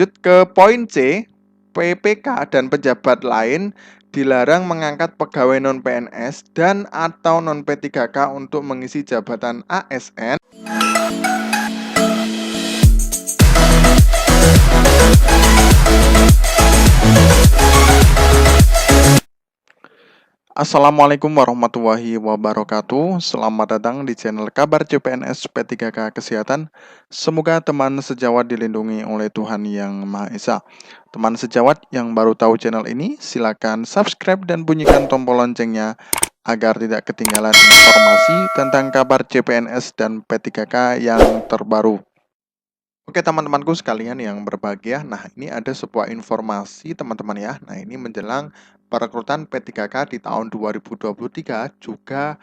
Lanjut ke poin C, PPK dan pejabat lain dilarang mengangkat pegawai non-PNS dan atau non-P3K untuk mengisi jabatan ASN. Assalamualaikum warahmatullahi wabarakatuh. Selamat datang di channel Kabar CPNS P3K Kesehatan. Semoga teman sejawat dilindungi oleh Tuhan Yang Maha Esa. Teman sejawat yang baru tahu channel ini, silakan subscribe dan bunyikan tombol loncengnya agar tidak ketinggalan informasi tentang kabar CPNS dan P3K yang terbaru. Oke teman-temanku sekalian yang berbahagia, nah ini ada sebuah informasi teman-teman ya. Nah ini menjelang perekrutan P3K di tahun 2023 juga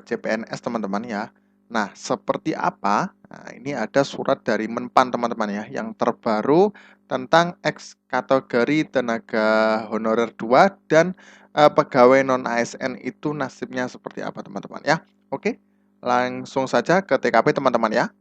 CPNS teman-teman ya. Nah seperti apa? Nah ini ada surat dari Menpan teman-teman ya, yang terbaru tentang X kategori tenaga honorer 2 dan pegawai non ASN itu nasibnya seperti apa teman-teman ya. Oke, langsung saja ke TKP teman-teman ya.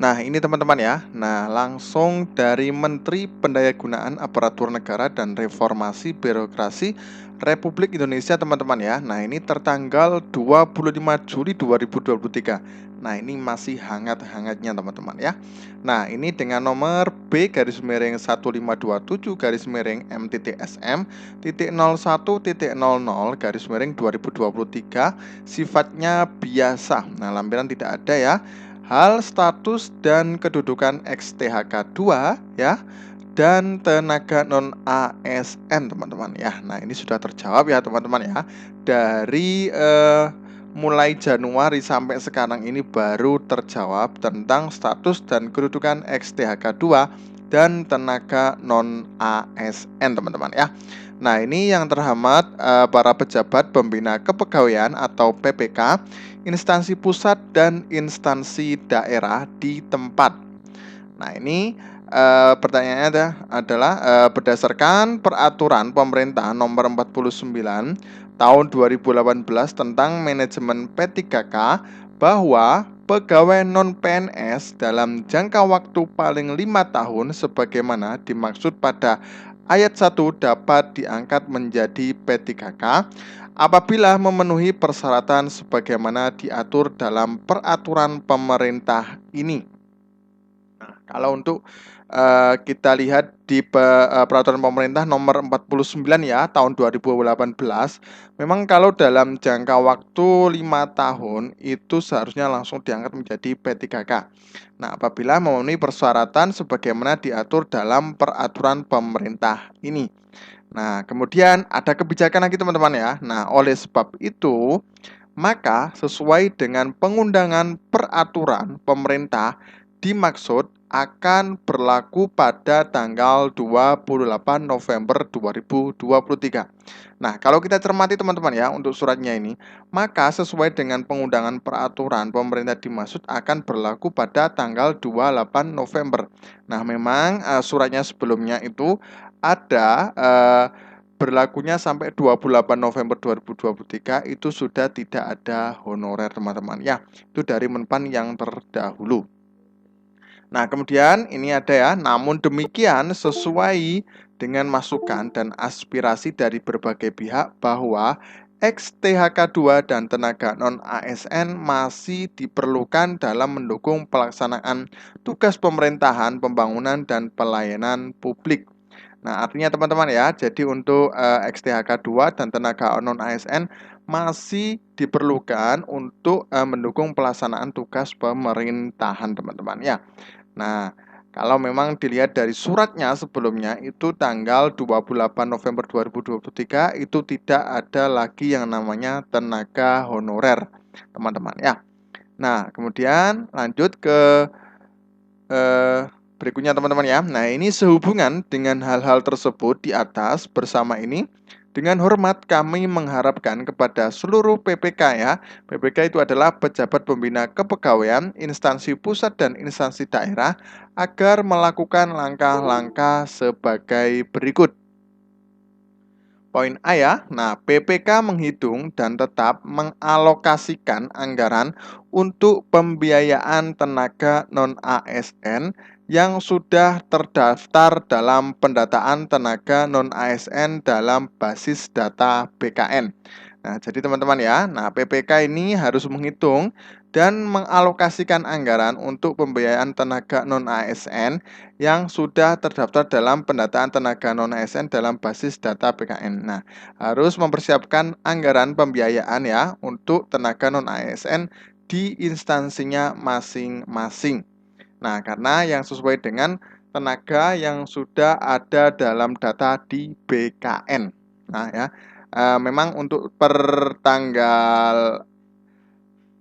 Nah, ini teman-teman ya. Nah, langsung dari Menteri Pendayagunaan Aparatur Negara dan Reformasi Birokrasi Republik Indonesia, teman-teman ya. Nah, ini tertanggal 25 Juli 2023. Nah, ini masih hangat-hangatnya, teman-teman ya. Nah, ini dengan nomor B-MT-satu.00/01.00/2023, sifatnya biasa. Nah, lampiran tidak ada ya. Hal status dan kedudukan XTHK2 ya, dan tenaga non ASN teman-teman ya. Nah ini sudah terjawab ya teman-teman ya. Dari mulai Januari sampai sekarang ini baru terjawab tentang status dan kedudukan XTHK2 dan tenaga non ASN teman-teman ya. Nah ini yang terhormat para pejabat pembina kepegawaian atau PPK, instansi pusat dan instansi daerah di tempat. Nah ini pertanyaannya adalah berdasarkan peraturan pemerintah nomor 49 tahun 2018 tentang manajemen P3K, bahwa pegawai non-PNS dalam jangka waktu paling 5 tahun sebagaimana dimaksud pada ayat 1 dapat diangkat menjadi P3K apabila memenuhi persyaratan sebagaimana diatur dalam peraturan pemerintah ini. Nah, kalau untuk kita lihat di peraturan pemerintah nomor 49 ya tahun 2018, memang kalau dalam jangka waktu 5 tahun itu seharusnya langsung diangkat menjadi P3K. Nah, apabila memenuhi persyaratan sebagaimana diatur dalam peraturan pemerintah ini. Nah, kemudian ada kebijakan lagi teman-teman ya. Nah, oleh sebab itu, maka sesuai dengan pengundangan peraturan pemerintah dimaksud akan berlaku pada tanggal 28 November 2023. Nah, kalau kita cermati teman-teman ya untuk suratnya ini, maka sesuai dengan pengundangan peraturan pemerintah dimaksud akan berlaku pada tanggal 28 November. Nah, memang suratnya sebelumnya itu ada berlakunya sampai 28 November 2023 itu sudah tidak ada honorer teman-teman ya. Itu dari Menpan yang terdahulu. Nah, kemudian ini ada ya, namun demikian sesuai dengan masukan dan aspirasi dari berbagai pihak bahwa XTHK2 dan tenaga non-ASN masih diperlukan dalam mendukung pelaksanaan tugas pemerintahan, pembangunan, dan pelayanan publik. Nah, artinya teman-teman ya, jadi untuk XTHK2 dan tenaga non-ASN masih diperlukan untuk mendukung pelaksanaan tugas pemerintahan teman-teman ya. Nah, kalau memang dilihat dari suratnya sebelumnya itu tanggal 28 November 2023 itu tidak ada lagi yang namanya tenaga honorer, teman-teman ya. Nah, kemudian lanjut ke berikutnya teman-teman ya. Nah, ini sehubungan dengan hal-hal tersebut di atas bersama ini, dengan hormat kami mengharapkan kepada seluruh PPK ya. PPK itu adalah pejabat pembina kepegawaian, instansi pusat dan instansi daerah, agar melakukan langkah-langkah sebagai berikut. Poin A ya, nah PPK menghitung dan tetap mengalokasikan anggaran untuk pembiayaan tenaga non-ASN yang sudah terdaftar dalam pendataan tenaga non-ASN dalam basis data BKN. Nah, jadi teman-teman ya, nah PPK ini harus menghitung dan mengalokasikan anggaran untuk pembiayaan tenaga non-ASN yang sudah terdaftar dalam pendataan tenaga non-ASN dalam basis data BKN. Nah, harus mempersiapkan anggaran pembiayaan ya untuk tenaga non-ASN di instansinya masing-masing. Nah, karena yang sesuai dengan tenaga yang sudah ada dalam data di BKN. Nah, ya, memang untuk per tanggal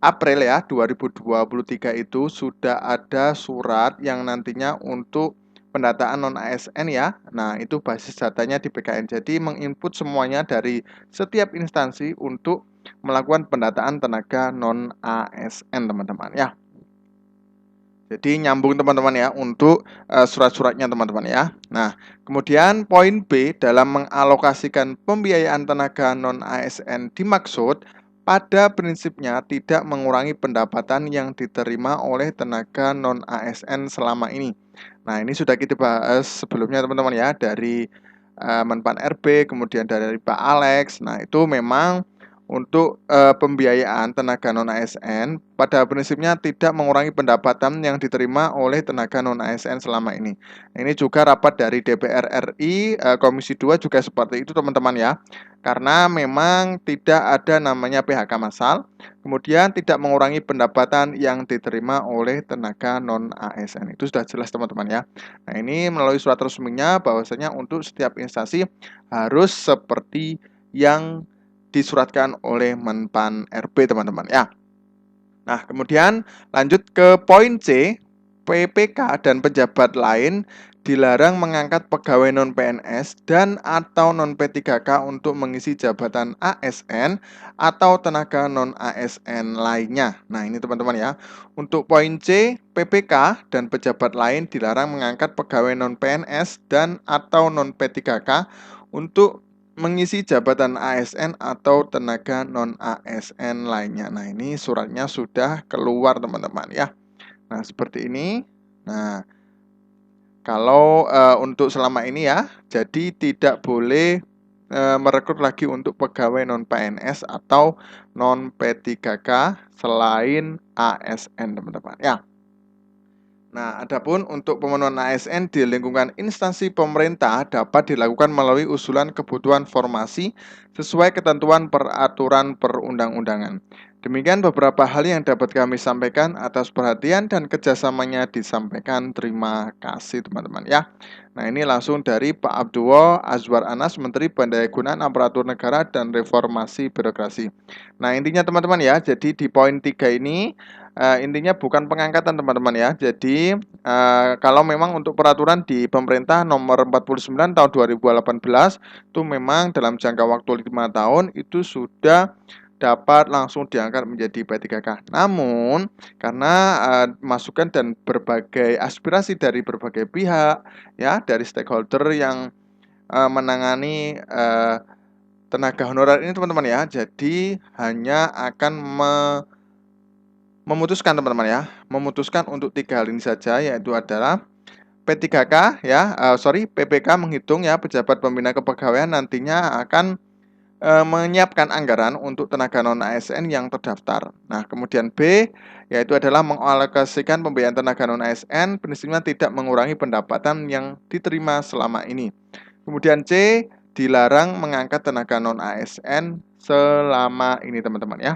April ya 2023 itu sudah ada surat yang nantinya untuk pendataan non-ASN ya. Nah, itu basis datanya di BKN. Jadi menginput semuanya dari setiap instansi untuk melakukan pendataan tenaga non-ASN teman-teman ya. Jadi nyambung teman-teman ya untuk surat-suratnya teman-teman ya. Nah, kemudian poin B dalam mengalokasikan pembiayaan tenaga non-ASN dimaksud pada prinsipnya tidak mengurangi pendapatan yang diterima oleh tenaga non-ASN selama ini. Nah, ini sudah kita bahas sebelumnya teman-teman ya dari Menpan RB, kemudian dari Pak Alex. Nah, itu memang untuk pembiayaan tenaga non-ASN pada prinsipnya tidak mengurangi pendapatan yang diterima oleh tenaga non-ASN selama ini. Ini juga rapat dari DPR RI, Komisi 2 juga seperti itu teman-teman ya. Karena memang tidak ada namanya PHK massal, kemudian tidak mengurangi pendapatan yang diterima oleh tenaga non-ASN. Itu sudah jelas teman-teman ya. Nah, ini melalui surat resminya bahwasanya untuk setiap instansi harus seperti yang disuratkan oleh Menpan RB teman-teman ya. Nah, kemudian lanjut ke poin C, PPK dan pejabat lain dilarang mengangkat pegawai non-PNS dan atau non-P3K untuk mengisi jabatan ASN atau tenaga non-ASN lainnya. Nah, ini teman-teman ya. Untuk poin C, PPK dan pejabat lain dilarang mengangkat pegawai non-PNS dan atau non-P3K untuk mengisi jabatan ASN atau tenaga non-ASN lainnya. Nah, ini suratnya sudah keluar teman-teman ya. Nah, seperti ini. Nah, kalau untuk selama ini ya, jadi tidak boleh merekrut lagi untuk pegawai non-PNS atau non-P3K selain ASN teman-teman ya. Nah, adapun untuk pemenuhan ASN di lingkungan instansi pemerintah dapat dilakukan melalui usulan kebutuhan formasi sesuai ketentuan peraturan perundang-undangan. Demikian beberapa hal yang dapat kami sampaikan. Atas perhatian dan kerjasamanya disampaikan. Terima kasih teman-teman ya. Nah, ini langsung dari Pak Abdullah Azwar Anas, Menteri Pendayagunaan Aparatur Negara dan Reformasi Birokrasi. Nah, intinya teman-teman ya, jadi di poin 3 ini intinya bukan pengangkatan teman-teman ya. Jadi kalau memang untuk peraturan di pemerintah nomor 49 tahun 2018 itu memang dalam jangka waktu 5 tahun itu sudah dapat langsung diangkat menjadi P3K. Namun karena masukan dan berbagai aspirasi dari berbagai pihak ya, dari stakeholder yang menangani tenaga honorer ini teman-teman ya, jadi hanya akan memutuskan teman-teman ya, memutuskan untuk 3 hal ini saja, yaitu adalah P3K ya, PPK menghitung ya pejabat pembina kepegawaian nantinya akan menyiapkan anggaran untuk tenaga non-ASN yang terdaftar. Nah, kemudian B yaitu adalah mengalokasikan pembiayaan tenaga non-ASN prinsipnya tidak mengurangi pendapatan yang diterima selama ini. Kemudian C dilarang mengangkat tenaga non-ASN selama ini teman-teman ya.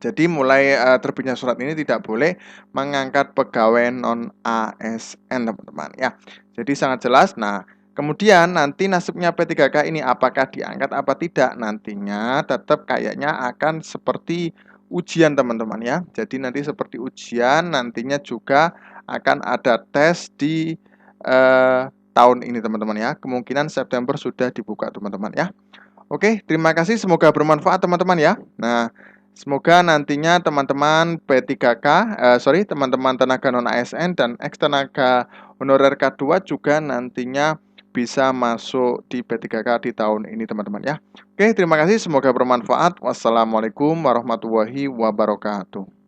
Jadi mulai terbitnya surat ini tidak boleh mengangkat pegawai non-ASN teman-teman ya. Jadi sangat jelas. Nah, kemudian nanti nasibnya P3K ini apakah diangkat apa tidak nantinya tetap kayaknya akan seperti ujian teman-teman ya. Jadi nanti seperti ujian nantinya juga akan ada tes di tahun ini teman-teman ya. Kemungkinan September sudah dibuka teman-teman ya. Oke, terima kasih. Semoga bermanfaat teman-teman ya. Nah, semoga nantinya teman-teman P3K, teman-teman tenaga non ASN dan ex tenaga honorer K2 juga nantinya bisa masuk di P3K di tahun ini teman-teman ya. Oke, terima kasih. Semoga bermanfaat. Wassalamualaikum warahmatullahi wabarakatuh.